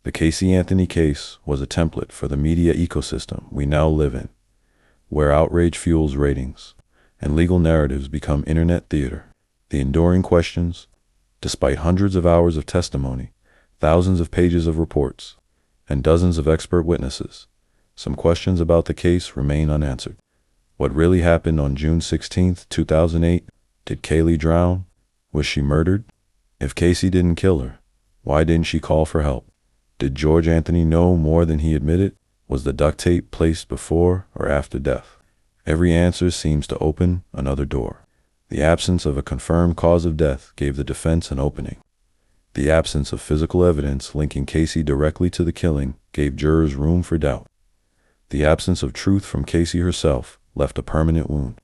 The Casey Anthony case was a template for the media ecosystem we now live in, where outrage fuels ratings and legal narratives become internet theater. The enduring questions, despite hundreds of hours of testimony, thousands of pages of reports, and dozens of expert witnesses, some questions about the case remain unanswered. What really happened on June 16, 2008? Did Kaylee drown? Was she murdered? If Casey didn't kill her, why didn't she call for help? Did George Anthony know more than he admitted? Was the duct tape placed before or after death? Every answer seems to open another door. The absence of a confirmed cause of death gave the defense an opening. The absence of physical evidence linking Casey directly to the killing gave jurors room for doubt. The absence of truth from Casey herself left a permanent wound.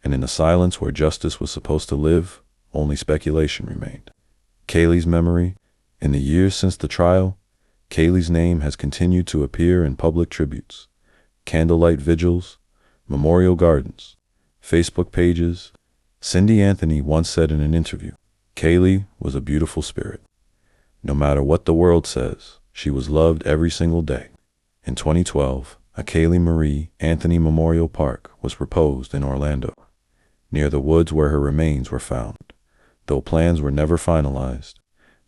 And in the silence where justice was supposed to live, only speculation remained. Kaylee's memory. In the years since the trial, Kaylee's name has continued to appear in public tributes, candlelight vigils, memorial gardens, Facebook pages. Cindy Anthony once said in an interview, "Kaylee was a beautiful spirit. No matter what the world says, she was loved every single day." In 2012, a Kaylee Marie Anthony Memorial Park was proposed in Orlando, near the woods where her remains were found. Though plans were never finalized,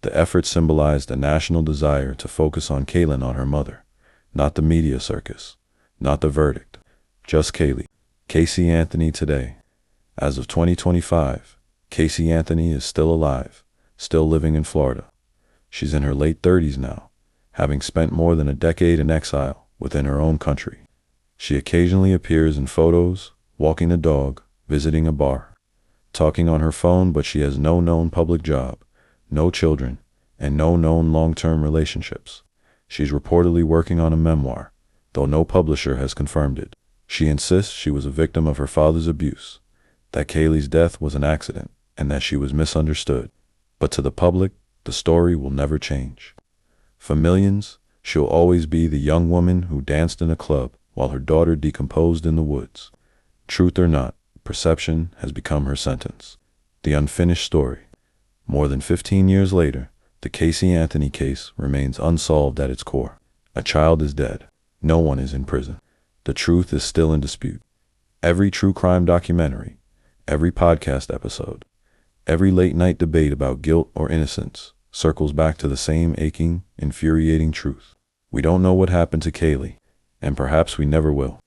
the effort symbolized a national desire to focus on Kaylin, on her mother, not the media circus, not the verdict, just Kaylee. Casey Anthony today. As of 2025, Casey Anthony is still alive, still living in Florida. She's in her late 30s now, having spent more than a decade in exile within her own country. She occasionally appears in photos, walking the dog, visiting a bar, talking on her phone, but she has no known public job, no children, and no known long-term relationships. She's reportedly working on a memoir, though no publisher has confirmed it. She insists she was a victim of her father's abuse, that Kaylee's death was an accident, and that she was misunderstood. But to the public, the story will never change. For millions, she'll always be the young woman who danced in a club while her daughter decomposed in the woods. Truth or not, perception has become her sentence. The unfinished story. More than 15 years later, the Casey Anthony case remains unsolved at its core. A child is dead. No one is in prison. The truth is still in dispute. Every true crime documentary, every podcast episode, every late-night debate about guilt or innocence circles back to the same aching, infuriating truth. We don't know what happened to Kaylee, and perhaps we never will.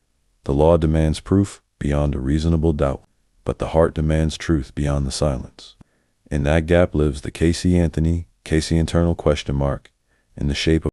The law demands proof beyond a reasonable doubt, but the heart demands truth beyond the silence. In that gap lives the Casey Anthony, Casey internal question mark, in the shape of